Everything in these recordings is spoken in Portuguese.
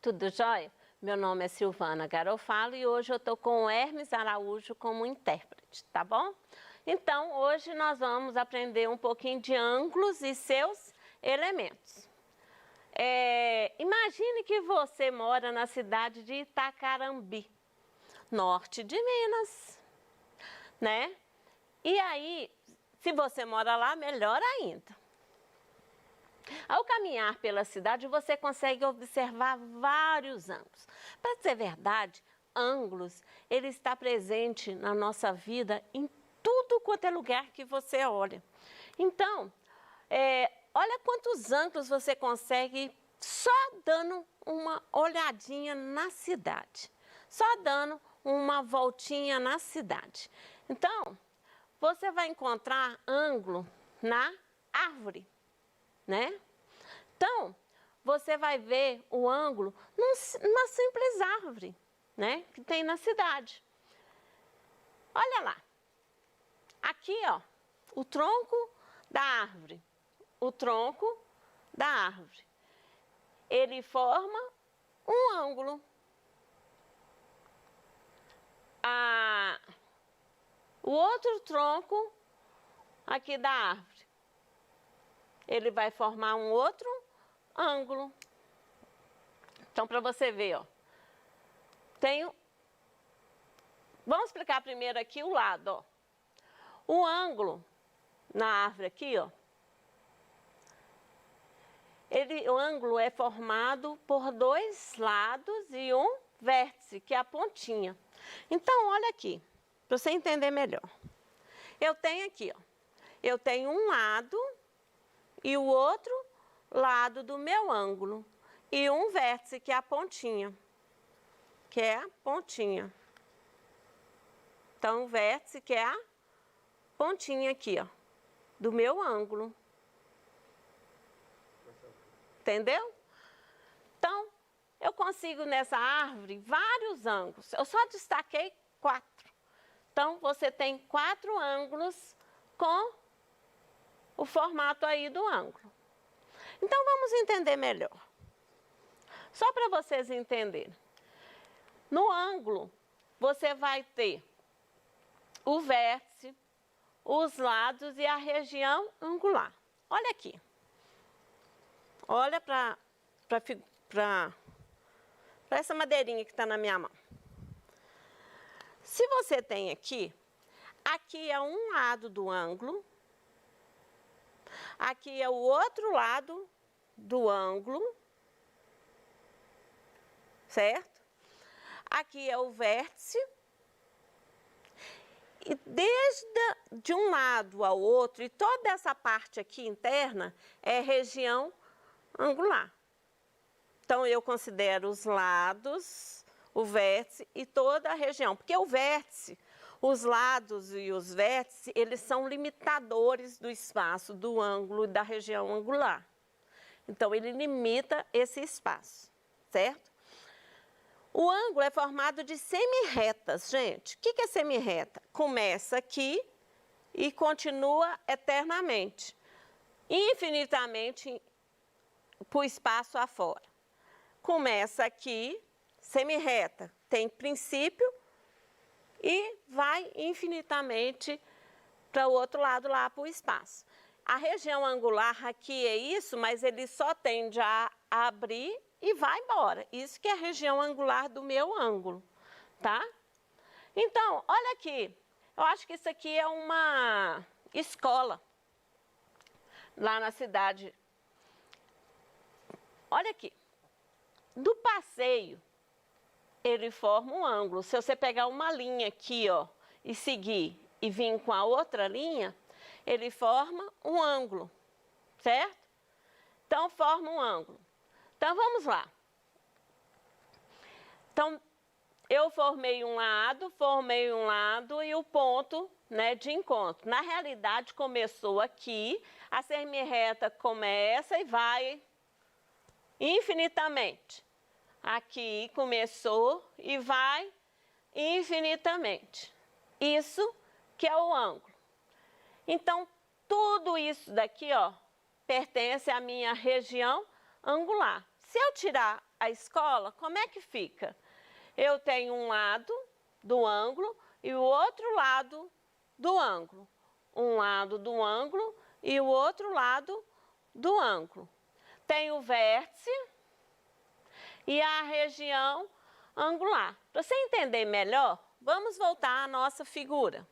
Tudo jóia? Meu nome é Silvana Garofalo e hoje eu estou com o Hermes Araújo como intérprete, tá bom? Então, hoje nós vamos aprender um pouquinho de ângulos e seus elementos. Imagine que você mora na cidade de Itacarambi, norte de Minas, né? E aí, se você mora lá, melhor ainda. Ao caminhar pela cidade, você consegue observar vários ângulos. Para dizer a verdade, ângulos, ele está presente na nossa vida em tudo quanto é lugar que você olha. Então, olha quantos ângulos você consegue só dando uma olhadinha na cidade. Só dando uma voltinha na cidade. Então, você vai encontrar ângulo na árvore, né? Então, você vai ver o ângulo numa simples árvore, né? Que tem na cidade. Olha lá. Aqui, ó, o tronco da árvore. O tronco da árvore. Ele forma um ângulo. O outro tronco aqui da árvore. Ele vai formar um outro ângulo. Então, para você ver, ó. Vamos explicar primeiro aqui o lado, ó. O ângulo na árvore aqui, ó. O ângulo é formado por dois lados e um vértice, que é a pontinha. Então, olha aqui, para você entender melhor. Eu tenho aqui, ó. Eu tenho um lado e o outro lado do meu ângulo. E um vértice, que é a pontinha. Que é a pontinha. Então, o vértice, que é a pontinha aqui, ó. Do meu ângulo. Entendeu? Então, eu consigo nessa árvore vários ângulos. Eu só destaquei 4. Então, você tem 4 ângulos com o formato aí do ângulo. Então, vamos entender melhor. Só para vocês entenderem. No ângulo, você vai ter o vértice, os lados e a região angular. Olha aqui. Olha para essa madeirinha que está na minha mão. Se você tem aqui é um lado do ângulo. Aqui é o outro lado do ângulo, certo? Aqui é o vértice. E de um lado ao outro, e toda essa parte aqui interna é região angular. Então, eu considero os lados, o vértice e toda a região. Porque o vértice, os lados e os vértices, eles são limitadores do espaço, do ângulo e da região angular. Então, ele limita esse espaço, certo? O ângulo é formado de semirretas, gente. O que é semirreta? Começa aqui e continua eternamente, infinitamente para o espaço afora. Começa aqui, semirreta, tem princípio e vai infinitamente para o outro lado, lá para o espaço. A região angular aqui é isso, mas ele só tende a abrir e vai embora. Isso que é a região angular do meu ângulo, tá? Então, olha aqui. Eu acho que isso aqui é uma escola lá na cidade. Olha aqui. Do passeio, ele forma um ângulo. Se você pegar uma linha aqui, ó, e seguir e vir com a outra linha, ele forma um ângulo, certo? Então, forma um ângulo. Então, vamos lá. Então, eu formei um lado e o ponto, né, de encontro. Na realidade, começou aqui, a semirreta começa e vai infinitamente. Aqui começou e vai infinitamente. Isso que é o ângulo. Então, tudo isso daqui, ó, pertence à minha região angular. Se eu tirar a escola, como é que fica? Eu tenho um lado do ângulo e o outro lado do ângulo. Um lado do ângulo e o outro lado do ângulo. Tem o vértice e a região angular. Para você entender melhor, vamos voltar à nossa figura.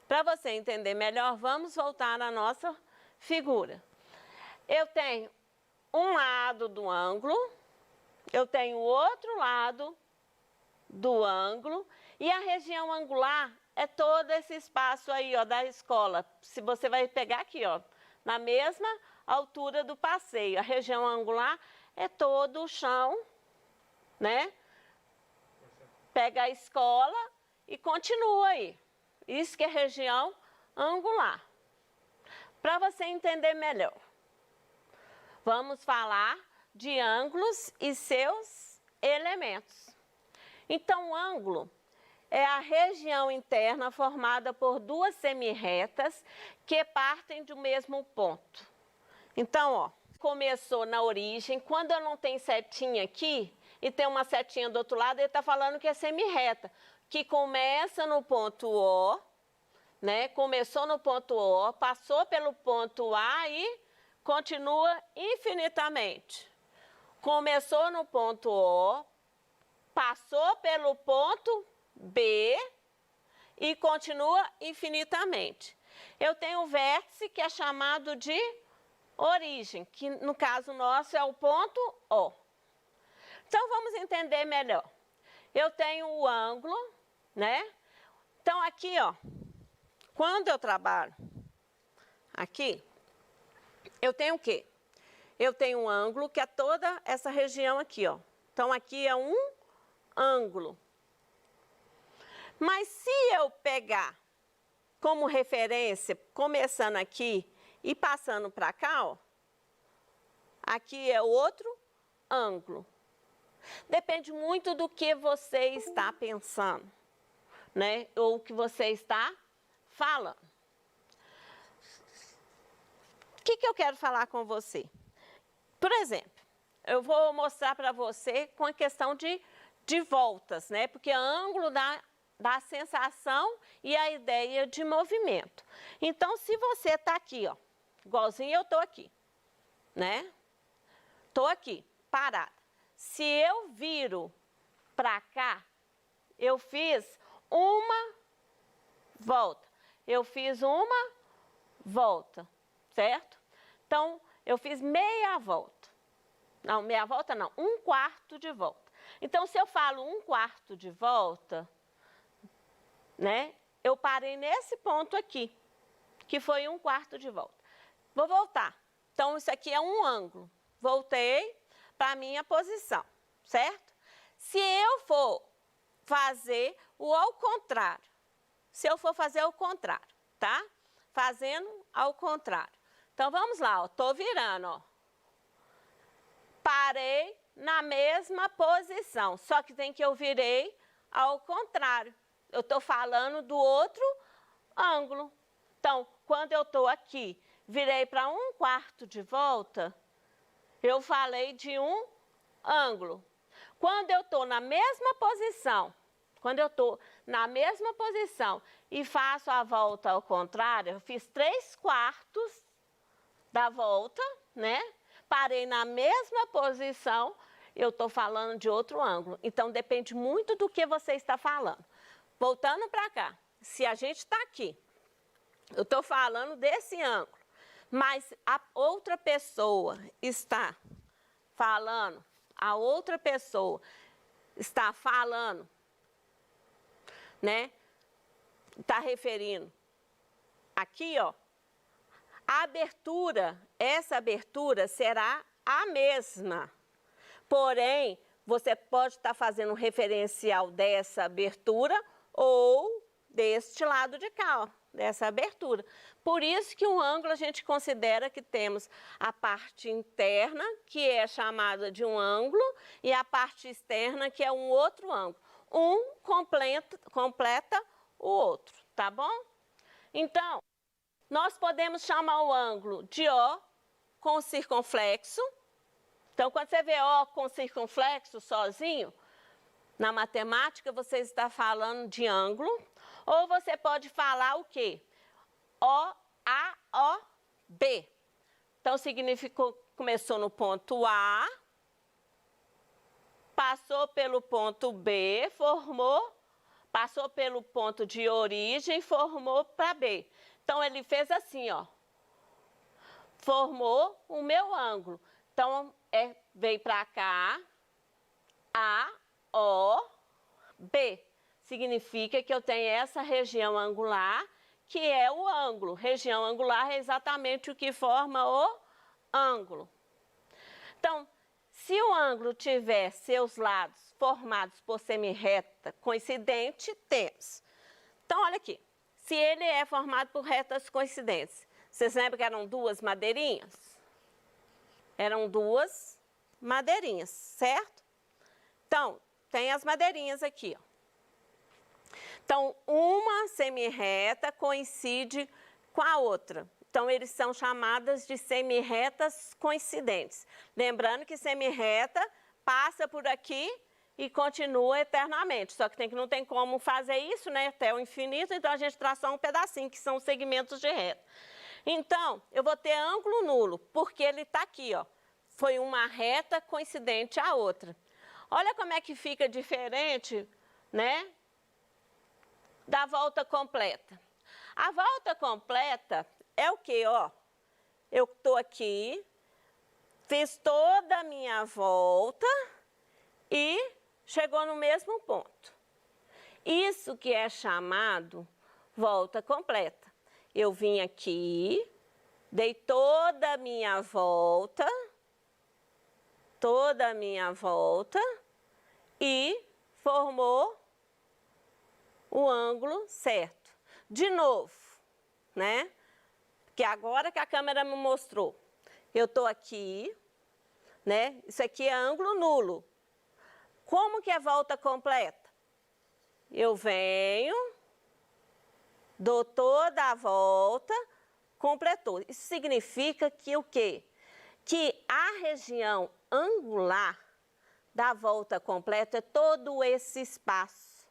Para você entender melhor, vamos voltar à nossa figura. Eu tenho um lado do ângulo, eu tenho o outro lado do ângulo, e a região angular é todo esse espaço aí, ó, da escola. Se você vai pegar aqui, ó, na mesma altura do passeio, a região angular é todo o chão, né? Pega a escola e continua aí. Isso que é região angular. Para você entender melhor, vamos falar de ângulos e seus elementos. Então, o ângulo é a região interna formada por duas semirretas que partem do mesmo ponto. Então, ó, começou na origem, quando eu não tenho setinha aqui e tem uma setinha do outro lado, ele está falando que é semirreta, que começa no ponto O, né? Começou no ponto O, passou pelo ponto A e continua infinitamente. Começou no ponto O, passou pelo ponto B e continua infinitamente. Eu tenho o vértice que é chamado de origem, que no caso nosso é o ponto O. Então vamos entender melhor. Eu tenho o ângulo, né? Então aqui, ó, quando eu trabalho aqui, eu tenho o quê? Eu tenho um ângulo que é toda essa região aqui, ó. Então aqui é um ângulo. Mas se eu pegar como referência, começando aqui e passando para cá, ó, aqui é outro ângulo. Depende muito do que você está pensando, né? Ou o que você está falando. O que eu quero falar com você? Por exemplo, eu vou mostrar para você com a questão de voltas, né? Porque ângulo dá a sensação e a ideia de movimento. Então, se você está aqui, ó, igualzinho eu estou aqui, né? Estou aqui, parada. Se eu viro para cá, eu fiz uma volta. Eu fiz uma volta, certo? Então, eu fiz meia volta. Não, meia volta não, um quarto de volta. Então, se eu falo um quarto de volta, né? Eu parei nesse ponto aqui, que foi um quarto de volta. Vou voltar. Então, isso aqui é um ângulo. Voltei para a minha posição, certo? Se eu for fazer o ao contrário, se eu for fazer o contrário, tá? Fazendo ao contrário. Então, vamos lá, ó. Tô virando, ó. Parei na mesma posição, só que tem que eu virei ao contrário. Eu estou falando do outro ângulo. Então, quando eu estou aqui, virei para um quarto de volta, eu falei de um ângulo. Quando eu estou na mesma posição, e faço a volta ao contrário, eu fiz 3/4 da volta, né? Parei na mesma posição, eu estou falando de outro ângulo. Então, depende muito do que você está falando. Voltando para cá, se a gente está aqui, eu estou falando desse ângulo, mas a outra pessoa está falando, né? Está referindo aqui, ó. A abertura, essa abertura será a mesma. Porém, você pode estar fazendo um referencial dessa abertura ou deste lado de cá, ó, dessa abertura. Por isso que o ângulo a gente considera que temos a parte interna, que é chamada de um ângulo, e a parte externa, que é um outro ângulo. Um completa o outro, tá bom? Então, nós podemos chamar o ângulo de O com circunflexo, Então, quando você vê O com circunflexo sozinho, na matemática você está falando de ângulo, ou você pode falar o quê? OAOB. Então, significou, começou no ponto A, passou pelo ponto B, passou pelo ponto de origem, formou para B. Então, ele fez assim, ó. Formou o meu ângulo. Então, veio para cá, A, O, B. Significa que eu tenho essa região angular, que é o ângulo. Região angular é exatamente o que forma o ângulo. Então, se o ângulo tiver seus lados formados por semirreta coincidente, temos. Então, olha aqui. Se ele é formado por retas coincidentes, vocês lembram que eram duas madeirinhas? Eram duas madeirinhas, certo? Então, tem as madeirinhas aqui, ó. Então, uma semirreta coincide com a outra. Então, eles são chamadas de semirretas coincidentes. Lembrando que semirreta passa por aqui e continua eternamente. Só que não tem como fazer isso, né? Até o infinito, então a gente traça só um pedacinho, que são os segmentos de reta. Então, eu vou ter ângulo nulo, porque ele está aqui, ó. Foi uma reta coincidente à outra. Olha como é que fica diferente, né? Da volta completa. A volta completa é o quê, ó? Eu estou aqui, fiz toda a minha volta e chegou no mesmo ponto. Isso que é chamado volta completa. Eu vim aqui, dei toda a minha volta e formou o ângulo certo. De novo, né? Porque agora que a câmera me mostrou, eu estou aqui, né? Isso aqui é ângulo nulo. Como que é volta completa? Eu venho, dou toda a volta, completou. Isso significa que o quê? Que a região angular da volta completa é todo esse espaço.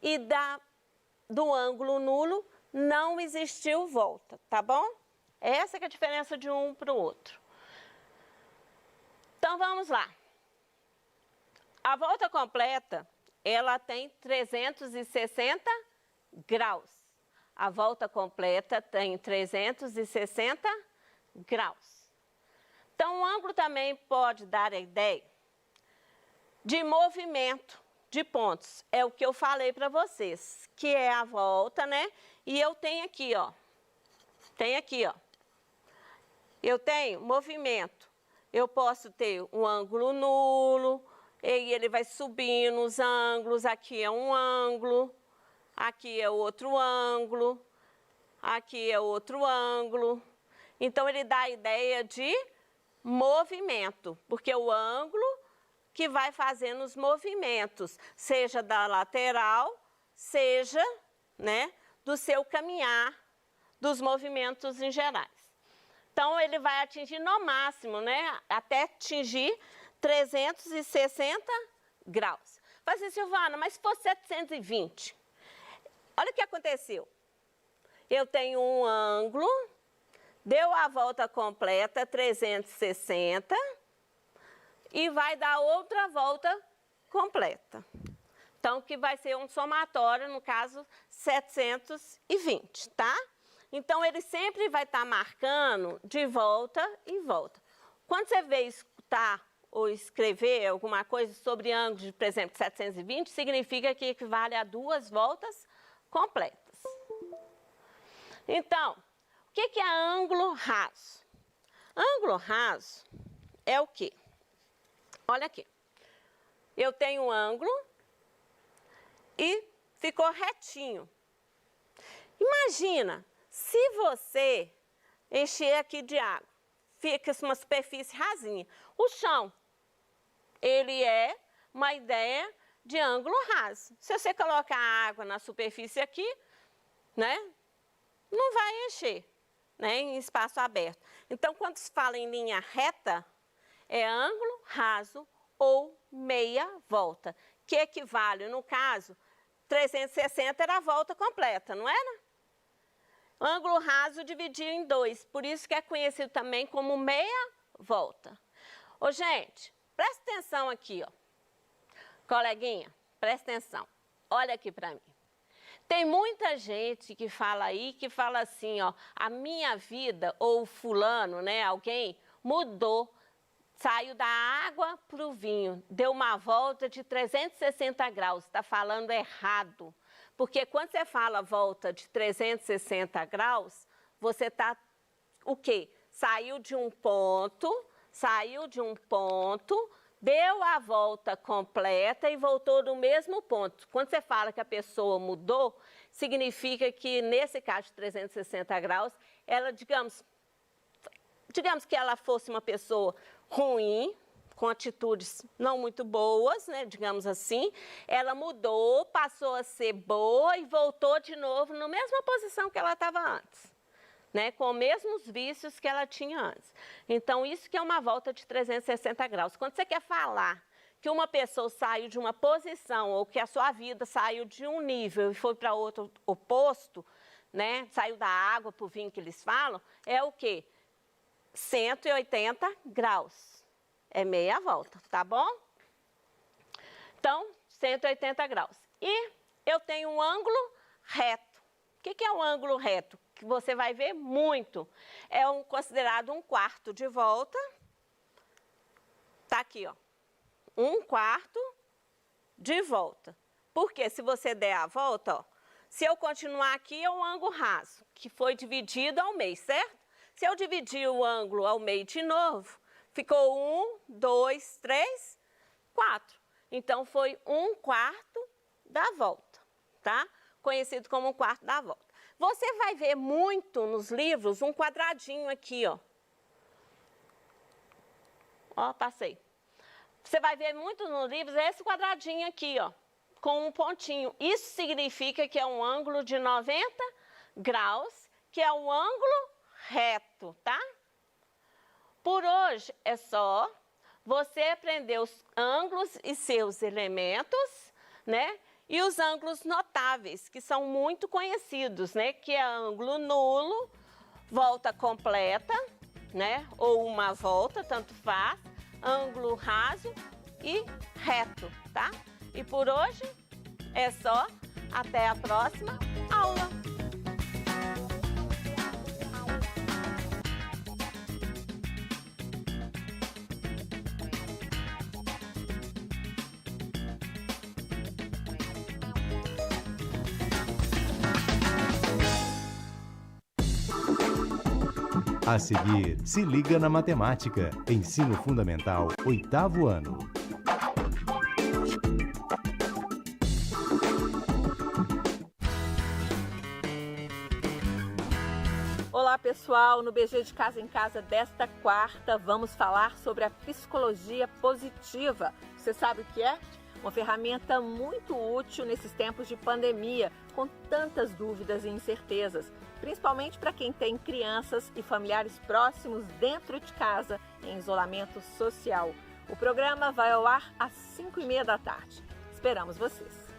E do ângulo nulo não existiu volta, tá bom? Essa que é a diferença de um para o outro. Então, vamos lá. A volta completa, ela tem 360 graus. A volta completa tem 360 graus. Então, o ângulo também pode dar a ideia de movimento de pontos. É o que eu falei para vocês, que é a volta, né? E eu tenho aqui, ó. Eu tenho movimento. Eu posso ter um ângulo nulo, e ele vai subindo os ângulos. Aqui é um ângulo, aqui é outro ângulo, aqui é outro ângulo. Então, ele dá a ideia de movimento, porque o ângulo que vai fazendo os movimentos, seja da lateral, seja, né, do seu caminhar, dos movimentos em gerais. Então, ele vai atingir no máximo, né, até atingir 360 graus. Fala assim, Silvana, mas se fosse 720? Olha o que aconteceu. Eu tenho um ângulo, deu a volta completa, 360, e vai dar outra volta completa. Então, que vai ser um somatório, no caso, 720, tá? Então, ele sempre vai estar marcando de volta em volta. Quando você vê escutar ou escrever alguma coisa sobre ângulos de, por exemplo, 720, significa que equivale a 2 voltas completas. Então, o que é ângulo raso? Ângulo raso é o quê? Olha aqui. Eu tenho um ângulo e ficou retinho. Imagina, se você encher aqui de água, fica uma superfície rasinha. O chão, ele é uma ideia de ângulo raso. Se você colocar água na superfície aqui, né, não vai encher, né, em espaço aberto. Então, quando se fala em linha reta, é ângulo raso ou meia volta, que equivale, no caso, 360 era a volta completa, não era? Ângulo raso dividido em 2, por isso que é conhecido também como meia volta. Ô, gente, presta atenção aqui, ó. Coleguinha, presta atenção. Olha aqui para mim. Tem muita gente que fala aí, que fala assim, ó, a minha vida, ou fulano, né, alguém mudou, saiu da água para o vinho, deu uma volta de 360 graus, está falando errado. Porque quando você fala volta de 360 graus, você está, o quê? Saiu de um ponto, deu a volta completa e voltou do mesmo ponto. Quando você fala que a pessoa mudou, significa que, nesse caso de 360 graus, ela, digamos que ela fosse uma pessoa ruim, com atitudes não muito boas, né, digamos assim, ela mudou, passou a ser boa e voltou de novo na mesma posição que ela estava antes. Né, com os mesmos vícios que ela tinha antes. Então, isso que é uma volta de 360 graus. Quando você quer falar que uma pessoa saiu de uma posição ou que a sua vida saiu de um nível e foi para outro oposto, né, saiu da água para o vinho que eles falam, é o quê? 180 graus. É meia volta, tá bom? Então, 180 graus. E eu tenho um ângulo reto. O que é um ângulo reto? Que você vai ver muito. É considerado um quarto de volta. Tá aqui, ó. Um quarto de volta. Porque se você der a volta, ó, se eu continuar aqui, é um ângulo raso, que foi dividido ao meio, certo? Se eu dividir o ângulo ao meio de novo, ficou 1, 2, 3, 4. Então, foi um quarto da volta, tá? Conhecido como um quarto da volta. Você vai ver muito nos livros um quadradinho aqui, ó. Ó, passei. Você vai ver muito nos livros esse quadradinho aqui, ó, com um pontinho. Isso significa que é um ângulo de 90 graus, que é um ângulo reto, tá? Por hoje é só. Você aprender os ângulos e seus elementos, né? E os ângulos notáveis, que são muito conhecidos, né? Que é ângulo nulo, volta completa, né? Ou uma volta, tanto faz, ângulo raso e reto, tá? E por hoje é só. Até a próxima aula! A seguir, se liga na matemática. Ensino Fundamental, 8º ano. Olá pessoal, no BG de Casa em Casa desta quarta vamos falar sobre a psicologia positiva. Você sabe o que é? Uma ferramenta muito útil nesses tempos de pandemia, com tantas dúvidas e incertezas, principalmente para quem tem crianças e familiares próximos dentro de casa em isolamento social. O programa vai ao ar às 5h30 da tarde. Esperamos vocês!